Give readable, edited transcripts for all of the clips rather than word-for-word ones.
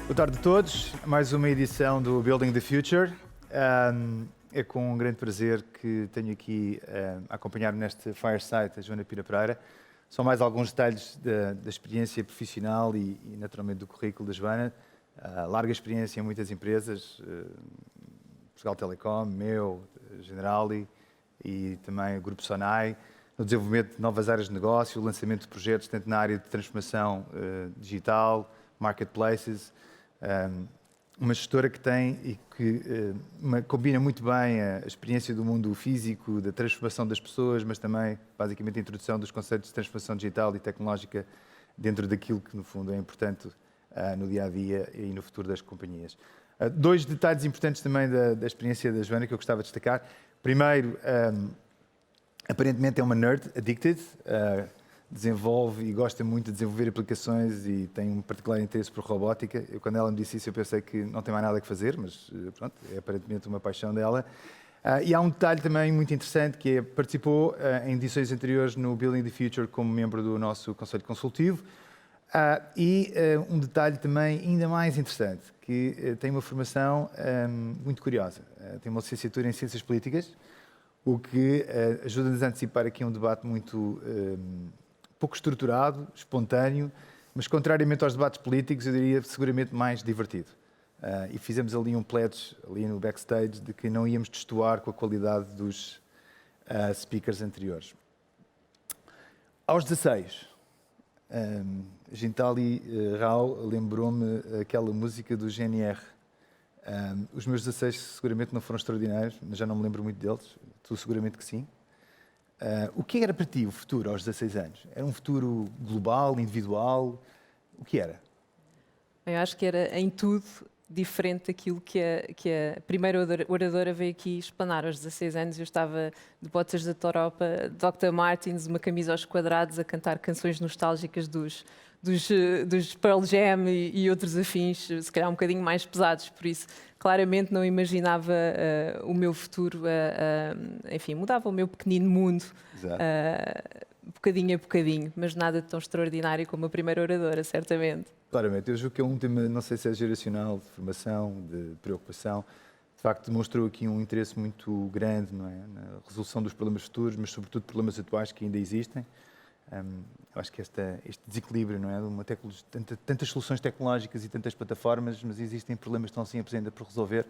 Boa tarde a todos. Mais uma edição do Building the Future. É com um grande prazer que tenho aqui a acompanhar-me neste Fireside a Joana Pira Pereira. São mais alguns detalhes da experiência profissional e naturalmente do currículo da Joana. Larga experiência em muitas empresas, Portugal Telecom, meu, Generali e também o Grupo Sonai, no desenvolvimento de novas áreas de negócio, o lançamento de projetos tanto na área de transformação digital, marketplaces. Uma gestora que tem e que combina muito bem a experiência do mundo físico, da transformação das pessoas, mas também, basicamente, a introdução dos conceitos de transformação digital e tecnológica dentro daquilo que, no fundo, é importante no dia-a-dia e no futuro das companhias. Dois detalhes importantes também da experiência da Joana que eu gostava de destacar. Primeiro, aparentemente é uma nerd addicted, desenvolve e gosta muito de desenvolver aplicações e tem um particular interesse por robótica. Quando ela me disse isso, eu pensei que não tem mais nada que fazer, mas pronto, é aparentemente uma paixão dela. E há um detalhe também muito interessante, que é participou em edições anteriores no Building the Future como membro do nosso Conselho Consultivo. Um detalhe também ainda mais interessante, que tem uma formação muito curiosa. Tem uma licenciatura em Ciências Políticas, o que ajuda-nos a antecipar aqui um debate muito pouco estruturado, espontâneo, mas contrariamente aos debates políticos, eu diria seguramente mais divertido. E fizemos ali um pledge, ali no backstage, de que não íamos destoar com a qualidade dos speakers anteriores. Aos 16, Gintali Rao lembrou-me aquela música do GNR. Os meus 16 seguramente não foram extraordinários, mas já não me lembro muito deles. Tu seguramente que sim. O que era para ti o futuro aos 16 anos? Era um futuro global, individual? O que era? Eu acho que era em tudo diferente daquilo que a primeira oradora veio aqui explanar. Aos 16 anos eu estava de botas da Toropa, Dr. Martens, uma camisa aos quadrados, a cantar canções nostálgicas dos Pearl Jam e outros afins, se calhar um bocadinho mais pesados, por isso claramente não imaginava o meu futuro, enfim, mudava o meu pequenino mundo, bocadinho a bocadinho, mas nada tão extraordinário como a primeira oradora, certamente. Claramente, eu julgo que é um tema, não sei se é geracional, de formação, de preocupação. De facto, demonstrou aqui um interesse muito grande, não é, na resolução dos problemas futuros, mas sobretudo problemas atuais que ainda existem. Eu acho que este desequilíbrio, não é, de uma tantas soluções tecnológicas e tantas plataformas, mas existem problemas que estão simples ainda por resolver.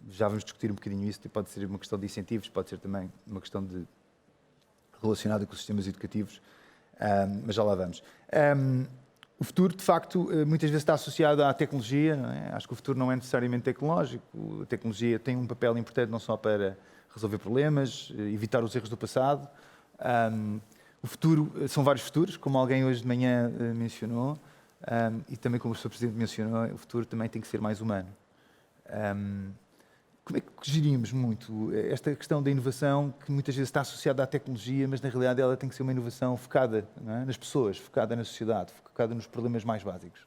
Já vamos discutir um bocadinho isso. Pode ser uma questão de incentivos, pode ser também uma questão relacionada com os sistemas educativos, mas já lá vamos. O futuro, de facto, muitas vezes está associado à tecnologia, não é? Acho que o futuro não é necessariamente tecnológico. A tecnologia tem um papel importante não só para resolver problemas, evitar os erros do passado. O futuro, são vários futuros, como alguém hoje de manhã mencionou, e também como o Sr. Presidente mencionou, o futuro também tem que ser mais humano. Como é que gerimos muito esta questão da inovação, que muitas vezes está associada à tecnologia, mas na realidade ela tem que ser uma inovação focada, não é, nas pessoas, focada na sociedade, focada nos problemas mais básicos?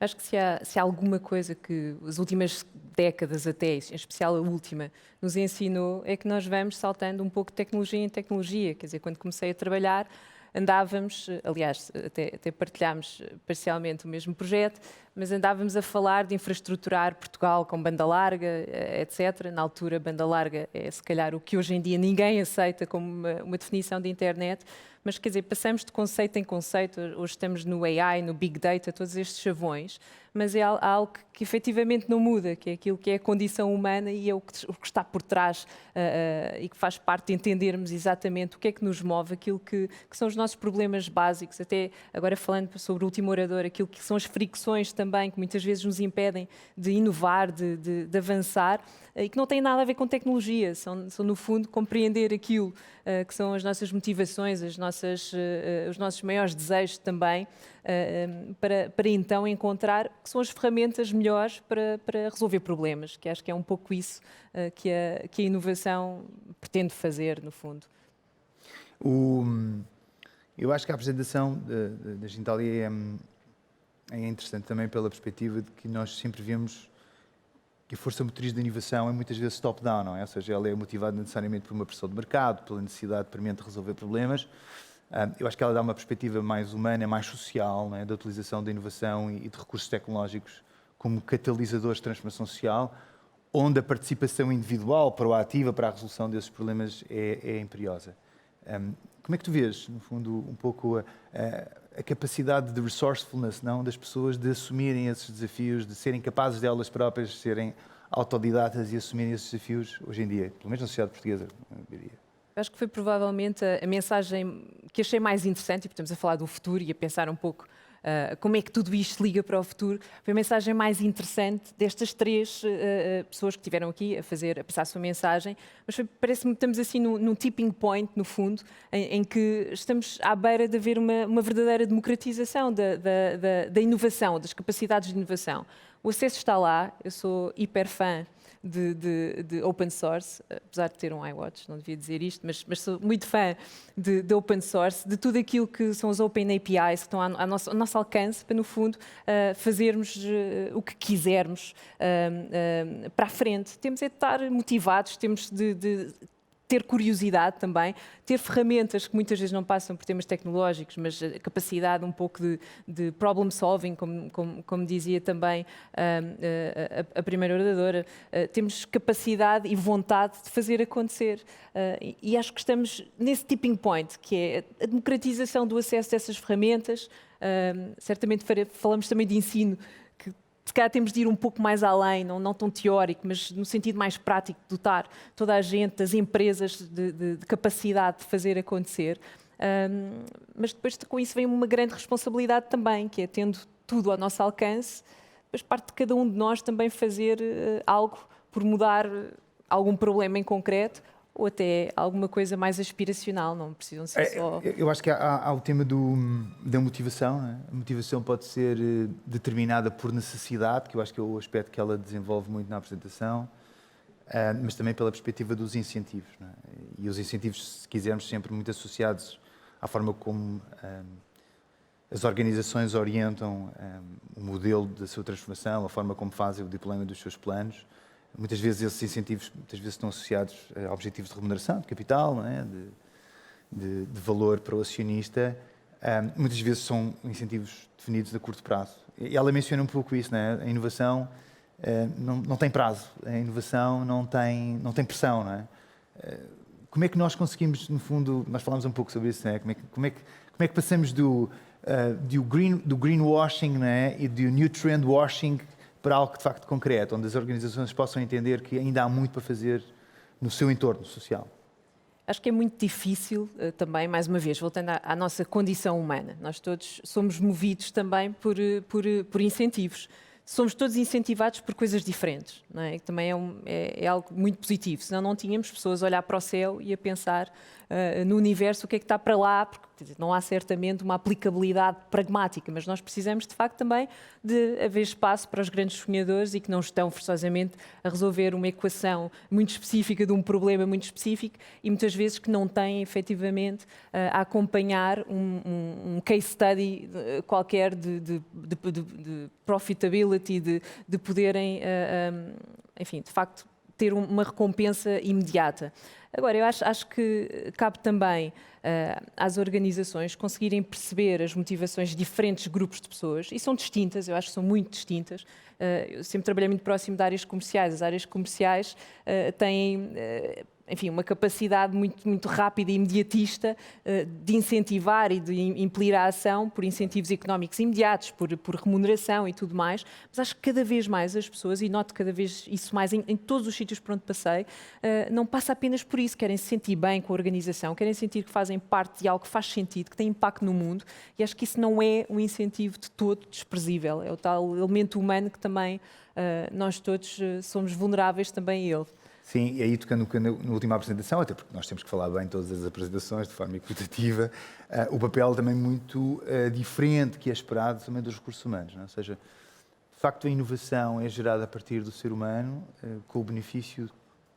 Acho que se há alguma coisa que as últimas décadas até, em especial a última, nos ensinou, é que nós vamos saltando um pouco de tecnologia em tecnologia. Quer dizer, quando comecei a trabalhar, andávamos, aliás, até partilhámos parcialmente o mesmo projeto, mas andávamos a falar de infraestruturar Portugal com banda larga, etc. Na altura, banda larga é se calhar o que hoje em dia ninguém aceita como uma definição de internet, mas quer dizer, passamos de conceito em conceito, hoje estamos no AI, no Big Data, todos estes chavões, mas é algo que efetivamente não muda, que é aquilo que é a condição humana e é o que está por trás e que faz parte de entendermos exatamente o que é que nos move, aquilo que são os nossos problemas básicos, até agora falando sobre o último orador, aquilo que são as fricções também, que muitas vezes nos impedem de inovar, de avançar, e que não têm nada a ver com tecnologia, são no fundo compreender aquilo que são as nossas motivações, os nossos maiores desejos também, para então encontrar que são as ferramentas melhores para resolver problemas, que acho que é um pouco isso que a inovação pretende fazer, no fundo. Eu acho que a apresentação da Gintali é interessante também pela perspectiva de que nós sempre vemos que a força motriz da inovação é muitas vezes top-down, não é? Ou seja, ela é motivada necessariamente por uma pressão de mercado, pela necessidade premente de resolver problemas, Eu acho que ela dá uma perspectiva mais humana, mais social, né, da utilização da inovação e de recursos tecnológicos como catalisadores de transformação social, onde a participação individual, proativa para a resolução desses problemas é imperiosa. Como é que tu vês, no fundo, um pouco a capacidade de resourcefulness, não, das pessoas de assumirem esses desafios, de serem capazes de elas próprias, de serem autodidatas e assumirem esses desafios hoje em dia, pelo menos na sociedade portuguesa, eu diria? Acho que foi provavelmente a mensagem que achei mais interessante, e estamos a falar do futuro e a pensar um pouco como é que tudo isto se liga para o futuro. Foi a mensagem mais interessante destas três pessoas que estiveram aqui a passar a sua mensagem, mas parece-me que estamos assim num tipping point, no fundo, em que estamos à beira de haver uma verdadeira democratização da inovação, das capacidades de inovação. O acesso está lá, eu sou hiper fã de open source, apesar de ter um iWatch, não devia dizer isto, mas sou muito fã de open source, de tudo aquilo que são os open APIs que estão ao nosso alcance para, no fundo, fazermos o que quisermos para a frente. Temos é de estar motivados, temos de ter curiosidade também, ter ferramentas que muitas vezes não passam por temas tecnológicos, mas a capacidade um pouco de problem solving, como dizia também a primeira oradora. Temos capacidade e vontade de fazer acontecer. E acho que estamos nesse tipping point, que é a democratização do acesso a essas ferramentas. Certamente falamos também de ensino, se calhar temos de ir um pouco mais além, não tão teórico, mas no sentido mais prático, de dotar toda a gente, as empresas, de capacidade de fazer acontecer. Mas depois com isso vem uma grande responsabilidade também, que é, tendo tudo ao nosso alcance, depois parte de cada um de nós também fazer algo por mudar algum problema em concreto, ou até alguma coisa mais aspiracional, não precisam ser só... Eu acho que há o tema da motivação, né? A motivação pode ser determinada por necessidade, que eu acho que é o aspecto que ela desenvolve muito na apresentação, mas também pela perspectiva dos incentivos, né? E os incentivos, se quisermos, sempre muito associados à forma como as organizações orientam o modelo da sua transformação, a forma como fazem o deployment dos seus planos. Muitas vezes esses incentivos estão associados a objetivos de remuneração, de capital, não é? de valor para o acionista. Muitas vezes são incentivos definidos a curto prazo. E ela menciona um pouco isso, não é? A inovação não tem prazo, a inovação não tem pressão. Não é? Como é que nós conseguimos, no fundo, nós falámos um pouco sobre isso, não é? Como é que passamos do greenwashing, não é? E do new trend washing para algo de facto concreto, onde as organizações possam entender que ainda há muito para fazer no seu entorno social? Acho que é muito difícil também, mais uma vez, voltando à nossa condição humana. Nós todos somos movidos também por incentivos. Somos todos incentivados por coisas diferentes, não é? Que também é algo muito positivo. Senão não tínhamos pessoas a olhar para o céu e a pensar no universo o que é que está para lá, porque não há certamente uma aplicabilidade pragmática, mas nós precisamos de facto também de haver espaço para os grandes sonhadores e que não estão forçosamente a resolver uma equação muito específica de um problema muito específico e muitas vezes que não têm efetivamente a acompanhar um case study qualquer de profitability, de poderem, enfim, de facto, ter uma recompensa imediata. Agora, eu acho que cabe também às organizações conseguirem perceber as motivações de diferentes grupos de pessoas, e são distintas, eu acho que são muito distintas. Eu sempre trabalhei muito próximo de áreas comerciais. As áreas comerciais têm... enfim, uma capacidade muito rápida e imediatista de incentivar e de impelir a ação por incentivos económicos imediatos, por remuneração e tudo mais, mas acho que cada vez mais as pessoas, e noto cada vez isso mais em todos os sítios por onde passei, não passa apenas por isso, querem se sentir bem com a organização, querem sentir que fazem parte de algo que faz sentido, que tem impacto no mundo, e acho que isso não é um incentivo de todo desprezível, é o tal elemento humano que também nós todos somos vulneráveis também a ele. Sim, e aí tocando na última apresentação, até porque nós temos que falar bem todas as apresentações de forma equitativa, o papel também muito diferente que é esperado também dos recursos humanos. Não é? Ou seja, de facto a inovação é gerada a partir do ser humano com o benefício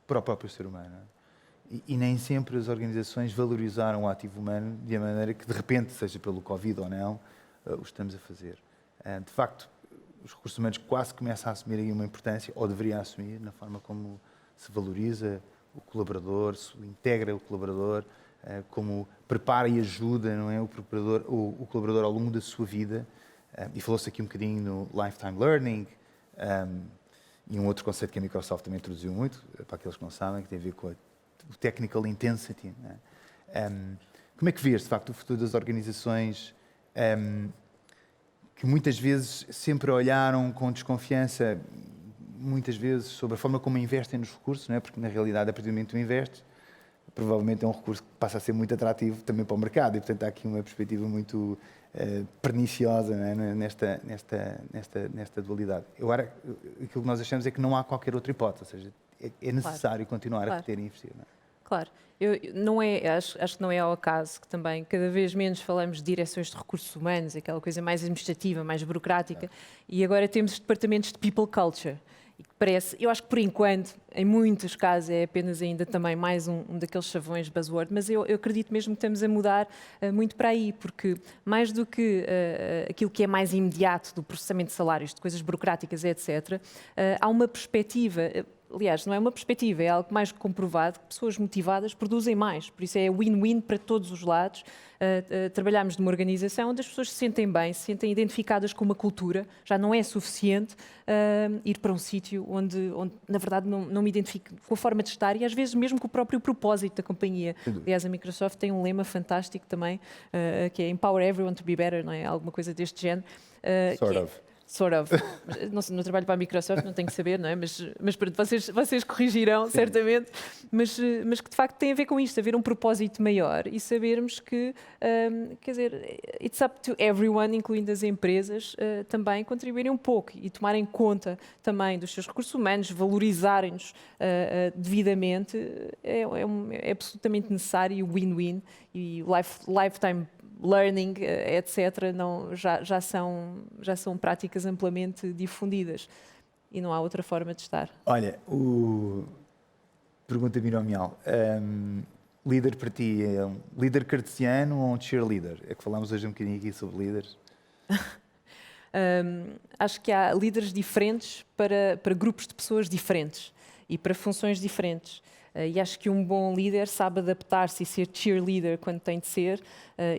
para o próprio ser humano. Não é? E nem sempre as organizações valorizaram o ativo humano de uma maneira que de repente, seja pelo Covid ou não, o estamos a fazer. De facto, os recursos humanos quase começam a assumir aí uma importância, ou deveriam assumir, na forma como se valoriza o colaborador, se integra o colaborador, como prepara e ajuda, não é, o colaborador ao longo da sua vida. E falou-se aqui um bocadinho no Lifetime Learning, e um outro conceito que a Microsoft também introduziu muito, para aqueles que não sabem, que tem a ver com o Technical Intensity. Não é? Como é que vês, de facto, o futuro das organizações que muitas vezes sempre olharam com desconfiança, muitas vezes, sobre a forma como investem nos recursos, não é? Porque, na realidade, a partir do momento que tu investes, provavelmente é um recurso que passa a ser muito atrativo também para o mercado, e, portanto, há aqui uma perspectiva muito perniciosa, não é? nesta dualidade. Agora, aquilo que nós achamos é que não há qualquer outra hipótese, ou seja, é necessário continuar a reter e investir. Não é? Claro. Acho que não é ao acaso que também cada vez menos falamos de direções de recursos humanos, aquela coisa mais administrativa, mais burocrática, e agora temos departamentos de people culture. E que parece, eu acho que por enquanto, em muitos casos, é apenas ainda também mais um daqueles chavões buzzword, mas eu acredito mesmo que estamos a mudar muito para aí, porque mais do que aquilo que é mais imediato do processamento de salários, de coisas burocráticas, etc., há uma perspectiva. Aliás, não é uma perspectiva, é algo mais comprovado que pessoas motivadas produzem mais. Por isso é win-win para todos os lados. Trabalhamos numa organização onde as pessoas se sentem bem, se sentem identificadas com uma cultura. Já não é suficiente ir para um sítio onde, na verdade, não me identifico com a forma de estar e, às vezes, mesmo com o próprio propósito da companhia. Aliás, a Microsoft tem um lema fantástico também, que é Empower Everyone to be Better, não é? Alguma coisa deste género. Sort of. Não trabalho para a Microsoft, não tenho que saber, não é? Mas pronto, vocês corrigirão, sim, certamente. Mas que de facto tem a ver com isto, haver um propósito maior e sabermos que, quer dizer, it's up to everyone, incluindo as empresas, também contribuírem um pouco e tomarem conta também dos seus recursos humanos, valorizarem-nos devidamente, é absolutamente necessário e win-win e lifetime learning, etc., já são práticas amplamente difundidas e não há outra forma de estar. Olha, pergunta binomial. Líder para ti é um líder cartesiano ou um cheerleader? É que falámos hoje um bocadinho aqui sobre líderes. Acho que há líderes diferentes para grupos de pessoas diferentes e para funções diferentes. E acho que um bom líder sabe adaptar-se e ser cheerleader quando tem de ser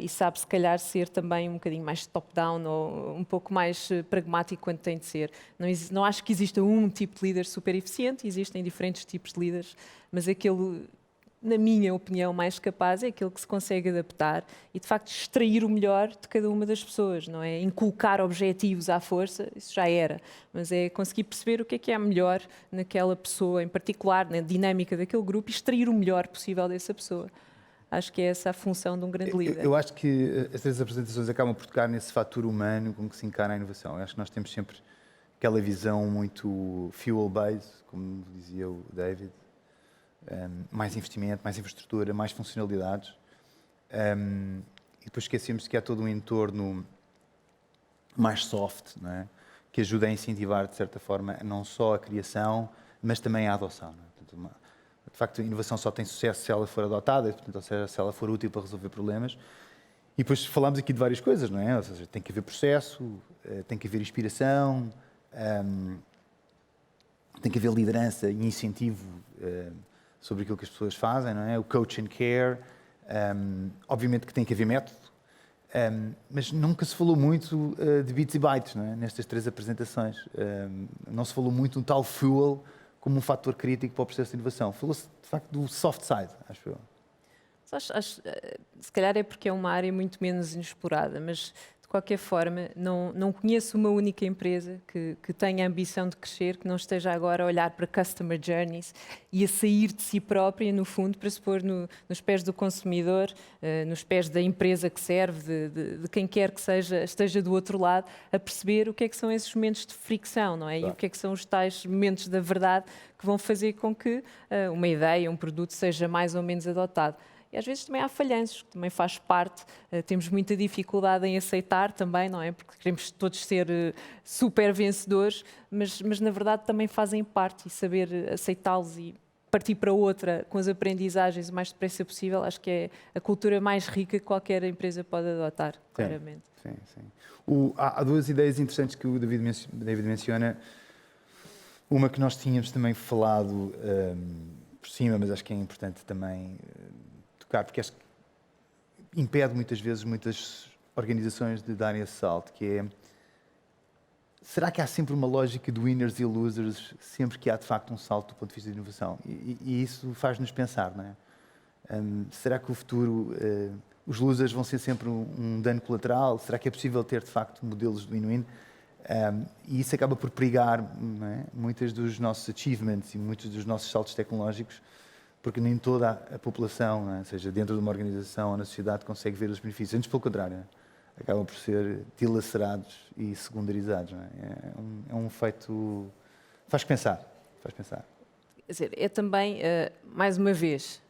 e sabe, se calhar, ser também um bocadinho mais top-down ou um pouco mais pragmático quando tem de ser. Não acho que exista um tipo de líder super eficiente, existem diferentes tipos de líderes, mas aquele, na minha opinião, mais capaz é aquele que se consegue adaptar e, de facto, extrair o melhor de cada uma das pessoas, não é? Inculcar objetivos à força, isso já era, mas é conseguir perceber o que é melhor naquela pessoa em particular, na dinâmica daquele grupo e extrair o melhor possível dessa pessoa. Acho que é essa a função de um grande líder. Eu acho que as três apresentações acabam por tocar nesse fator humano com que se encara a inovação. Eu acho que nós temos sempre aquela visão muito fuel-based, como dizia o David, mais investimento, mais infraestrutura, mais funcionalidades. E depois esquecemos que há todo um entorno mais soft, não é? Que ajuda a incentivar, de certa forma, não só a criação, mas também a adoção. Não é? Portanto, de facto, a inovação só tem sucesso se ela for adotada, portanto, ou seja, se ela for útil para resolver problemas. E depois falámos aqui de várias coisas, não é? Ou seja, tem que haver processo, tem que haver inspiração, tem que haver liderança e incentivo sobre aquilo que as pessoas fazem, não é? O coach and care, obviamente que tem que haver método, mas nunca se falou muito de bits e bytes, não é? Nestas três apresentações. Não se falou muito do tal fuel como um fator crítico para o processo de inovação. Falou-se, de facto, do soft side, acho eu. Se calhar é porque é uma área muito menos inexplorada, mas de qualquer forma não conheço uma única empresa que tenha a ambição de crescer, que não esteja agora a olhar para customer journeys e a sair de si própria, no fundo, para se pôr nos pés do consumidor, nos pés da empresa que serve, de quem quer que esteja do outro lado, a perceber o que é que são esses momentos de fricção, não é? Claro. E o que é que são os tais momentos da verdade que vão fazer com que uma ideia, um produto seja mais ou menos adotado. E às vezes também há falhanços, que também faz parte, temos muita dificuldade em aceitar também, não é? Porque queremos todos ser super vencedores, mas na verdade também fazem parte e saber aceitá-los e partir para outra com as aprendizagens o mais depressa possível, acho que é a cultura mais rica que qualquer empresa pode adotar, claramente. Sim. Há duas ideias interessantes que o David menciona. Uma que nós tínhamos também falado por cima, mas acho que é importante também tocar, porque acho que impede muitas vezes muitas organizações de darem esse salto, que é, será que há sempre uma lógica de winners e losers sempre que há de facto um salto do ponto de vista de inovação? E isso faz-nos pensar, não é? Será que o futuro, os losers vão ser sempre um dano colateral? Será que é possível ter de facto modelos de win-win? E isso acaba por perigar, não é, muitos dos nossos achievements e muitos dos nossos saltos tecnológicos, porque nem toda a população, não é, seja dentro de uma organização ou na sociedade, consegue ver os benefícios. Antes, pelo contrário, não é? Acabam por ser dilacerados e secundarizados. Não é? É um feito... faz pensar. Faz pensar. Quer dizer, é também, mais uma vez,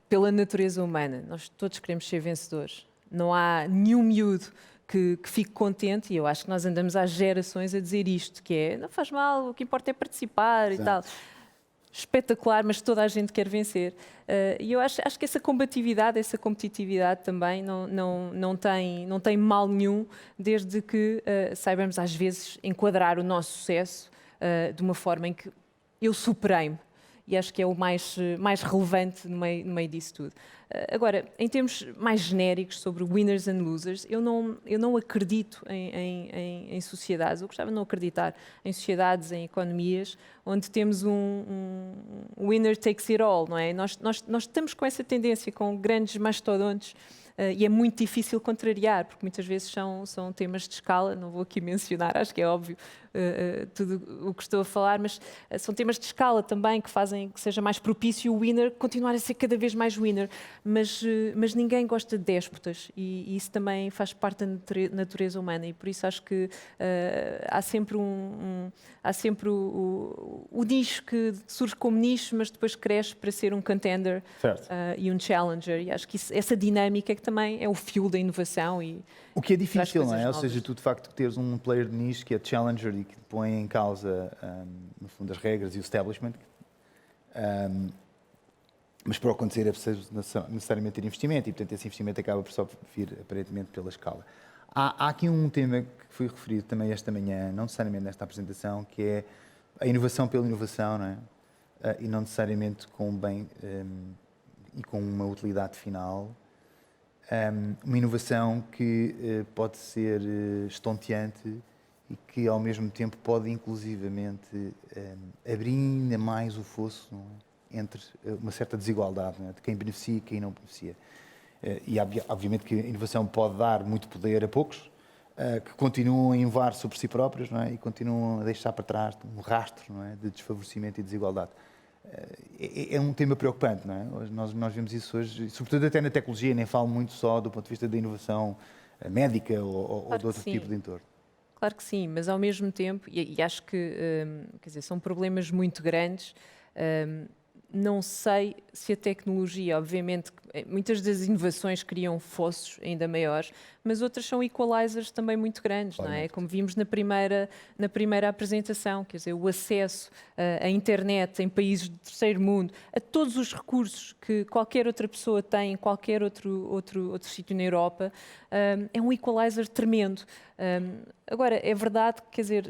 pela natureza humana. Nós todos queremos ser vencedores. Não há nenhum miúdo que fique contente, e eu acho que nós andamos há gerações a dizer isto, que é, não faz mal, o que importa é participar. Exato. E tal. Espetacular, mas toda a gente quer vencer. E eu acho que essa combatividade, essa competitividade também não tem mal nenhum, desde que saibamos às vezes enquadrar o nosso sucesso de uma forma em que eu superei-me. E acho que é o mais relevante no meio disso tudo. Agora, em termos mais genéricos sobre winners and losers, eu não acredito em sociedades, eu gostava de não acreditar em sociedades, em economias, onde temos um winner takes it all, não é? Nós estamos com essa tendência, com grandes mastodontes, e é muito difícil contrariar, porque muitas vezes são temas de escala, não vou aqui mencionar, acho que é óbvio tudo o que estou a falar, mas são temas de escala também que fazem que seja mais propício o winner continuar a ser cada vez mais winner, mas ninguém gosta de déspotas e isso também faz parte da natureza humana e por isso acho que há sempre o nicho que surge como nicho, mas depois cresce para ser um contender e um challenger e acho que essa dinâmica que também é o fio da inovação. O que é difícil, não é? Ou seja, tu de facto teres um player de nicho que é challenger e que põe em causa, no fundo, as regras e o establishment. Mas para o acontecer é preciso necessariamente ter investimento e, portanto, esse investimento acaba por só vir, aparentemente, pela escala. Há aqui um tema que foi referido também esta manhã, não necessariamente nesta apresentação, que é a inovação pela inovação, não é? E não necessariamente com bem e com uma utilidade final. Uma inovação que pode ser estonteante e que, ao mesmo tempo, pode, inclusivamente, abrir ainda mais o fosso, não é? Entre uma certa desigualdade, não é? De quem beneficia e quem não beneficia. E, obviamente, que a inovação pode dar muito poder a poucos, que continuam a inovar sobre si próprios, não é? E continuam a deixar para trás um rastro, não é? De desfavorecimento e desigualdade. É um tema preocupante, não é? Nós vemos isso hoje, sobretudo até na tecnologia, nem falo muito só do ponto de vista da inovação médica ou de outro tipo de entorno. Claro que sim, mas ao mesmo tempo, e acho que quer dizer, são problemas muito grandes, não sei se a tecnologia, obviamente, muitas das inovações criam fossos ainda maiores, mas outras são equalizers também muito grandes, não é? Como vimos na primeira apresentação, quer dizer, o acesso à internet em países de terceiro mundo, a todos os recursos que qualquer outra pessoa tem em qualquer outro sítio na Europa, é um equalizer tremendo. Agora, é verdade que, quer dizer,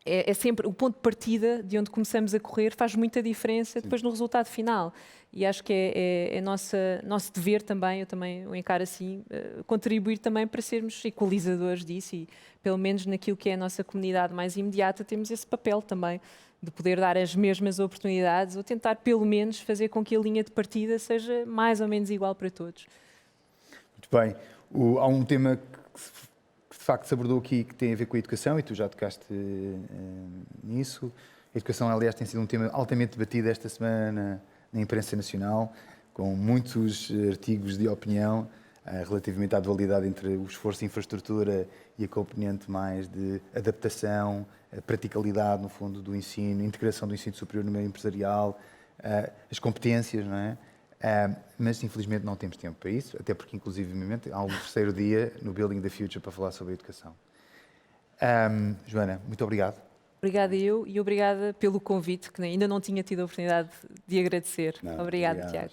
é sempre o ponto de partida de onde começamos a correr faz muita diferença depois no resultado final. E acho que é nosso dever também, eu também o encaro assim, contribuir também para sermos equalizadores disso e, pelo menos naquilo que é a nossa comunidade mais imediata, temos esse papel também de poder dar as mesmas oportunidades ou tentar, pelo menos, fazer com que a linha de partida seja mais ou menos igual para todos. Muito bem. Há um tema que de facto se abordou aqui que tem a ver com a educação e tu já tocaste nisso. A educação, aliás, tem sido um tema altamente debatido esta semana na imprensa nacional, com muitos artigos de opinião relativamente à dualidade entre o esforço de infraestrutura e a componente mais de adaptação, a praticalidade, no fundo, do ensino, a integração do ensino superior no meio empresarial, as competências, não é? Mas infelizmente não temos tempo para isso, até porque inclusivamente há um terceiro dia no Building the Future para falar sobre a educação. Joana, muito obrigado. Obrigada eu e obrigada pelo convite, que ainda não tinha tido a oportunidade de agradecer. Obrigada, Tiago.